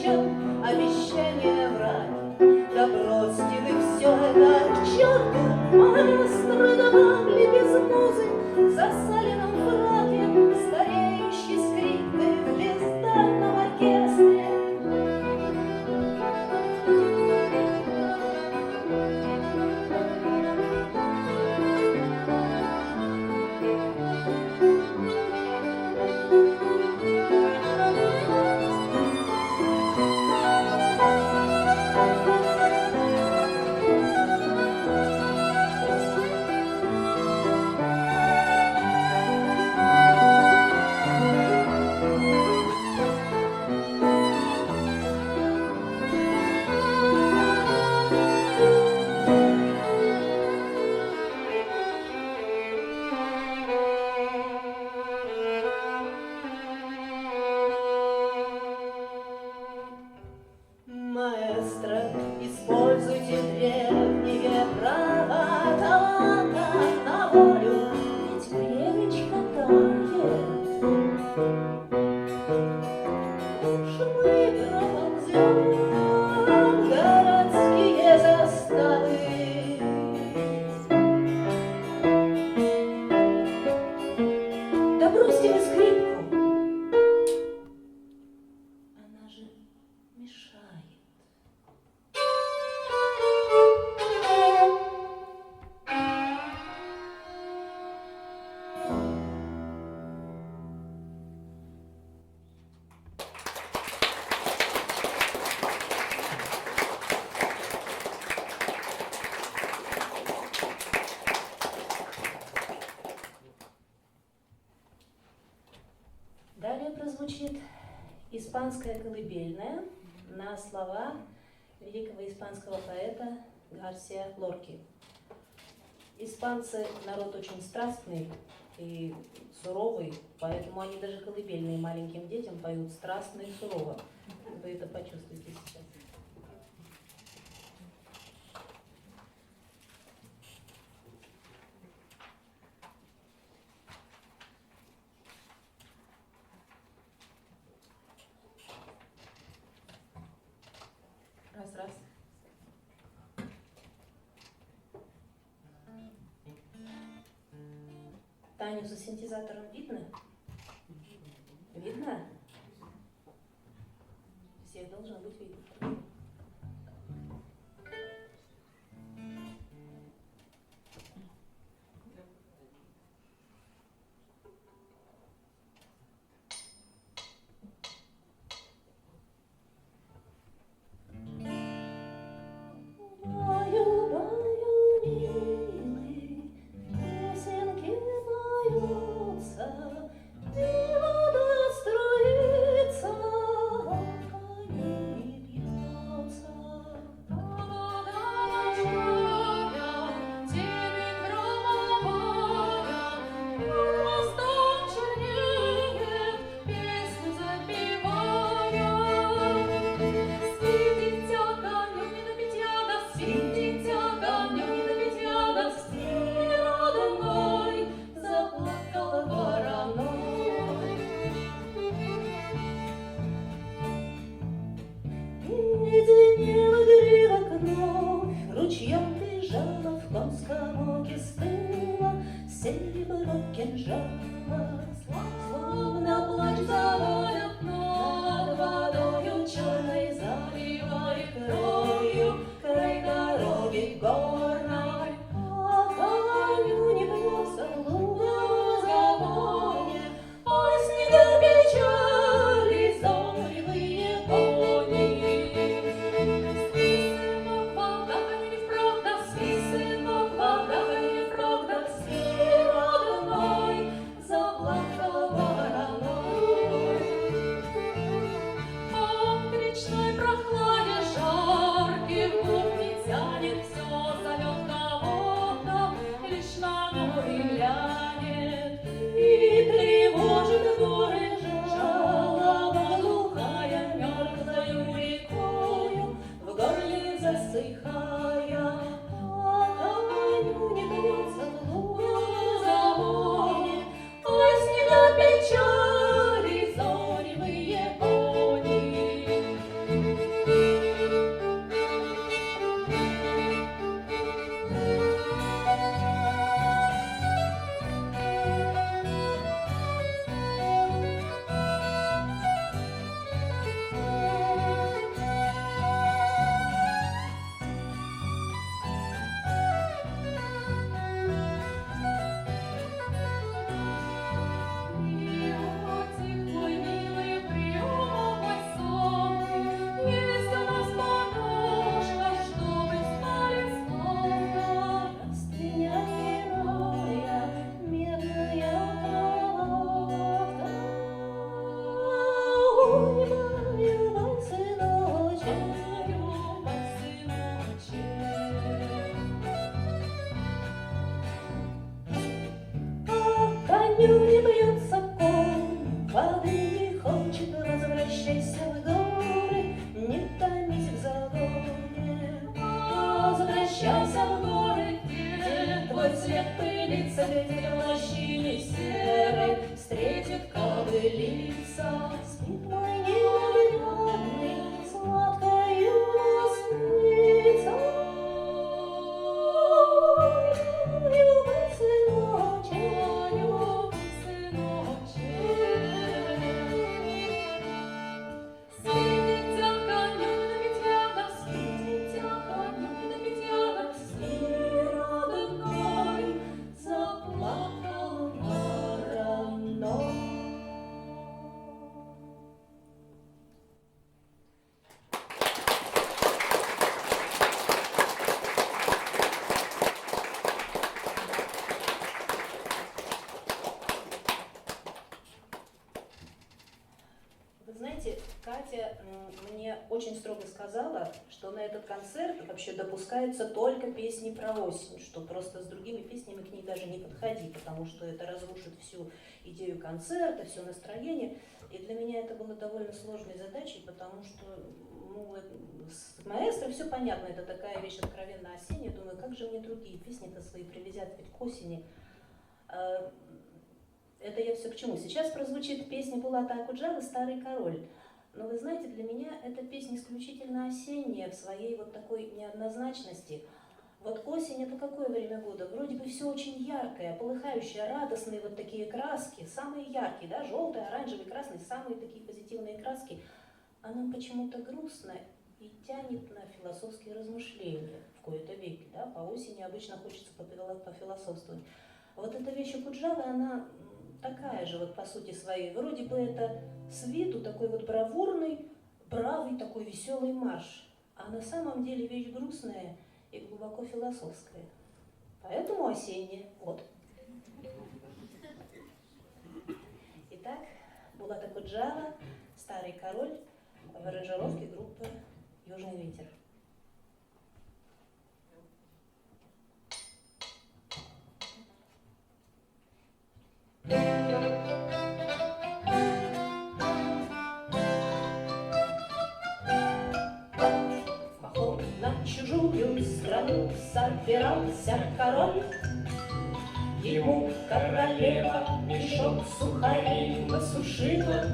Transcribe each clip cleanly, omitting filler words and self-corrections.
молчат, обещания врать. Да бросьте вы все это к черту, маэстро, давали без музы в засаленном фраке стареющий скрипты в бездарном оркестре. Маэстро, используйте древние права таланта на волю, ведь времечко тает. Уж мы проползем городские заставы. Да бросьте вы скрипку, она же мешает. Далее прозвучит испанская колыбельная на слова великого испанского поэта Гарсиа Лорки. Испанцы народ очень страстный и суровый, поэтому они даже колыбельные маленьким детям поют страстно и сурово. Вы это почувствуете сейчас. Раз. Таню за синтезатором видно? Видно? Всех должно быть видно. Ручьем бежала, в конском оке стыла серебро кинжала, словно плач заводят над водою черной, заливая кровью край дороги горной. А коню не пьется луга забоне, пусть не до печали зоревые кони. светит в лощине серой, встретит кобылица. Спит мой необитанный, сладкою наснится. Заплакал воронок. Вы знаете, Катя мне очень строго сказала, что на этот концерт вообще допускаются только песни про осень, что просто с другими песнями к ней даже не подходи, потому что это разрушит всю идею концерта, все настроение. И для меня это было довольно сложной задачей, потому что с маэстро все понятно, это такая вещь откровенно осенняя. Думаю, как же мне другие песни-то свои привезят ведь к осени. Это я все к чему? Сейчас прозвучит песня Булата Акуджавы «Старый король». Но вы знаете, для меня эта песня исключительно осенняя в своей вот такой неоднозначности. Вот осень — это какое время года? Вроде бы все очень яркое, полыхающее, радостные вот такие краски, самые яркие, да, желтый, оранжевый, красный, самые такие позитивные краски. А нам почему-то грустно и тянет на философские размышления в кои-то веки, да, по осени обычно хочется пофилософствовать. Вот эта вещь Акуджавы, она такая же вот по сути своей. Вроде бы это с виду такой вот бравурный, бравый такой веселый марш, а на самом деле вещь грустная и глубоко философская. Поэтому осенняя. Вот. Итак, Булат Акуджава «Старый король» в аранжировке группы «Южный ветер». Чужую страну собирался король. Ему королева мешок сухарей насушила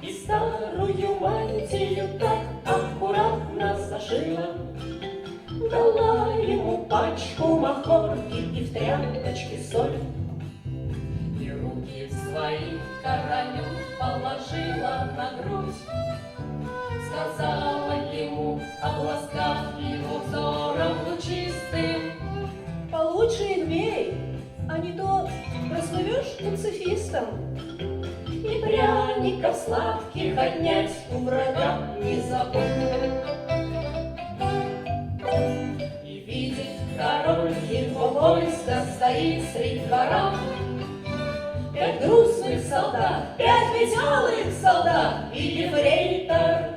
и старую мантию так аккуратно зашила. Дала ему пачку махорки и в тряпочке соль. И руки свои королю положила на грудь. Сказала ему, обласкав его взором лучистым: получше их бей, а не то прослывешь пацифистом. И пряников сладких отнять у врага не забудь. И видит король, его войско стоит средь двора. 5 грустных солдат, 5 веселых солдат и ефрейтор.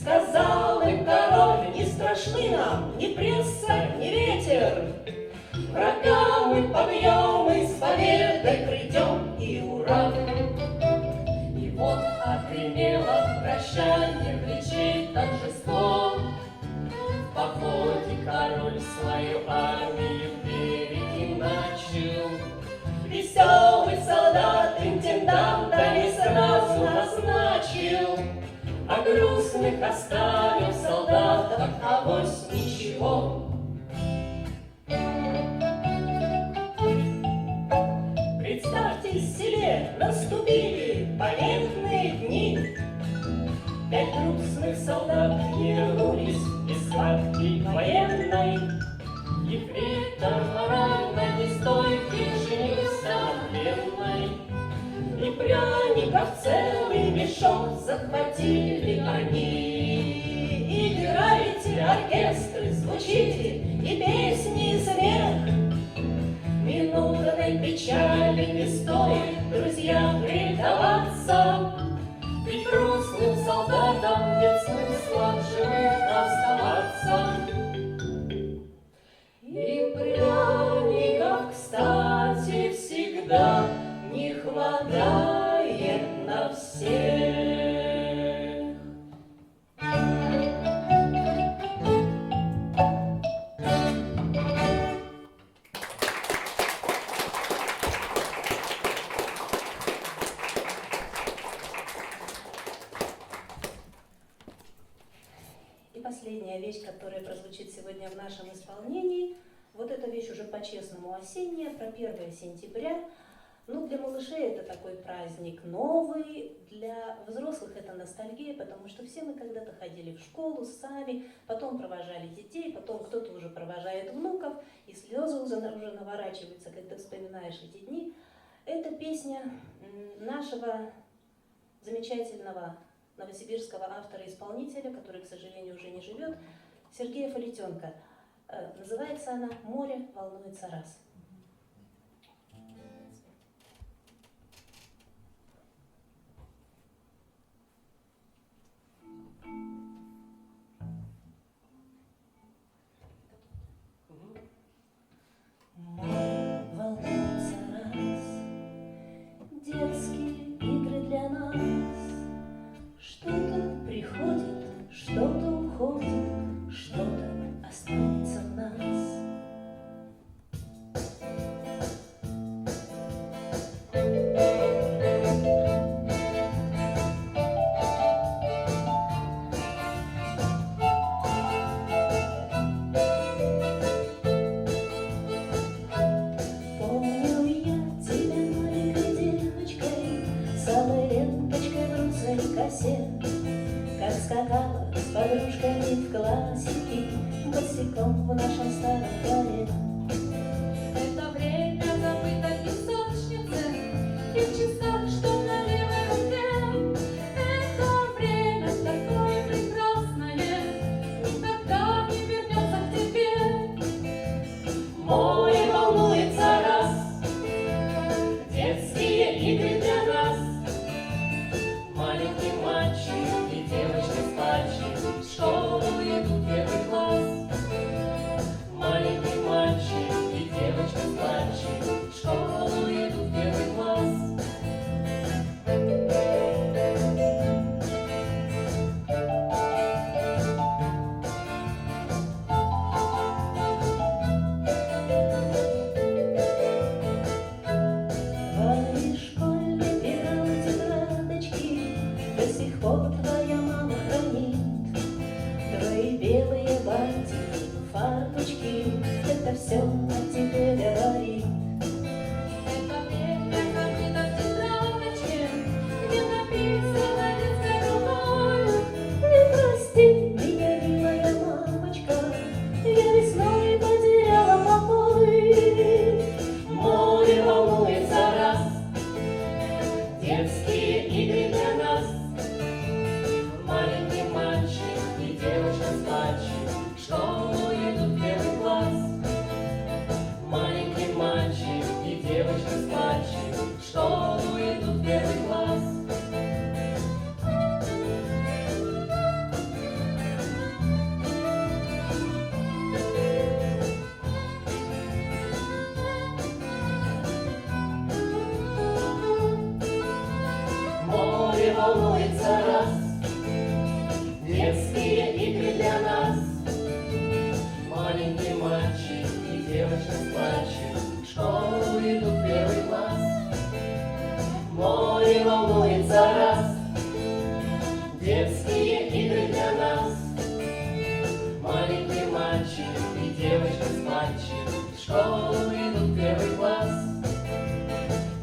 Сказал им король: не страшны нам ни пресса, ни ветер. Врага мы побьем и с победой придем, и ура! И вот отгремело прощание речей торжество. В походе король свою армию переиначил. Веселый солдат интендантами сразу назначил, а грустных оставил солдатов авось ничего. Представьте себе, наступили победные дни. 5 грустных солдат вернулись из схватки военной. Ефрейтор морально нестойкий женился на пленной. И пряников целый мешок захватили они. Играйте оркестры, звучите, и песни, и смех. Минутной печали не стоит, друзья, предаваться. Ведь грустным солдатам нет смысла в живых оставаться. И пряников, кстати, всегда не хватает на всех. последняя вещь, которая прозвучит сегодня в нашем исполнении. Вот эта вещь уже по-честному осенняя, про 1 сентября. Ну, для малышей это такой праздник новый, для взрослых это ностальгия, потому что все мы когда-то ходили в школу сами, потом провожали детей, потом кто-то уже провожает внуков, и слезы уже наворачиваются, когда вспоминаешь эти дни. Это песня нашего замечательного новосибирского автора-исполнителя, который, к сожалению, уже не живет, Сергея Фалетенко. Называется она «Море волнуется раз». Море волнуется раз, детские игры для нас. Что-то приходит, что-то уходит, что-то останется в нас. Помню я тебя маленькой девочкой, с алой ленточкой в русой косе, как скакала с подружками в классике, босиком в нашем старом дворе. Это время забыто в песочнице и в часах, что на левой руке. Это время такое прекрасное, никогда не вернется к тебе. Море волнуется раз, детские игры для нас. Маленький мальчик и девочка с пальчик в школу идут в 1 класс. Маленький мальчик и девочка с пальчик в школу идут в 1 класс. Твои школьные пера, тетрадочки до сих пор твоя мама хранит. Твои белые бантики, фарточки, это все о тебе говорит. Это время забыто в тетрадочке, где написано детской рукой. И прости меня, милая мамочка, я весной потеряла покой. Море волнуется раз, детские игры для нас. Маленький мальчик и девочка с пальчик в школу идут в 1 класс. Маленький мальчик и девочка с пальчик в школу идут в 1 класс. Море волнуется раз, детские игры для нас. Маленький мальчик и девочка с пальчик в школу идут в 1 класс. Море волнуется раз, детские игры для нас. Маленький мальчик и девочка с пальчик в школу идут в 1 класс.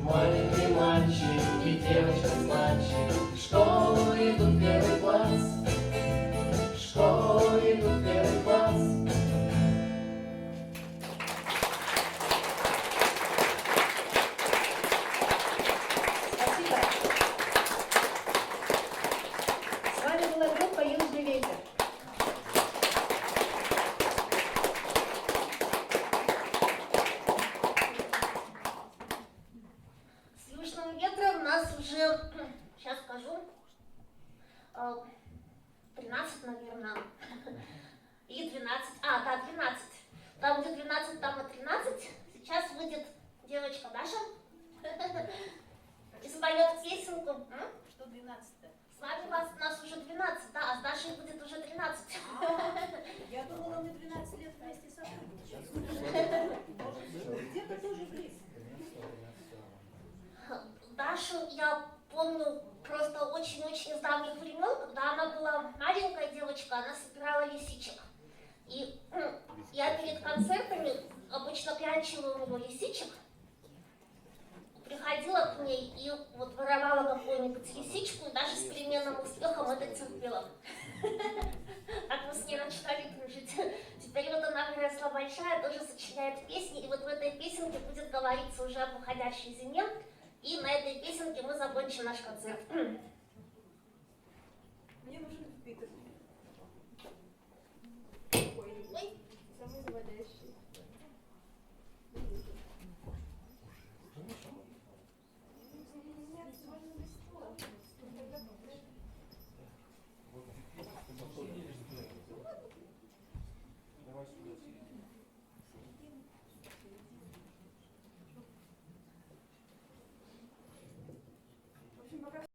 Маленький мальчик и девочка с пальчик в школу идут в 1 класс. В школу идут в 1 класс. Спасибо. С вами была группа «Южный ветер». С южным ветром нас уже, сейчас скажу, 13, наверное, и 12, да, 12. Там, где 12, там и 13. Сейчас выйдет девочка Даша и споет песенку. Что 12-то? С вами нас уже 12, да, а с Дашей будет уже 13. Я думала, мы 12 лет вместе сотрудничаем. Где-то тоже близко. Дашу я помню просто очень-очень из давних времен, когда она была маленькая девочка. девочка, она собирала лисичек. И я перед концертами обычно прячила у него лисичек, приходила к ней и вот воровала какую-нибудь лисичку, и даже с переменным успехом это терпела. Так мы с ней начали дружить. Теперь вот она выросла большая, тоже сочиняет песни, и вот в этой песенке будет говориться уже об уходящей зиме, и на этой песенке мы закончим наш концерт. Мне нужен Питер.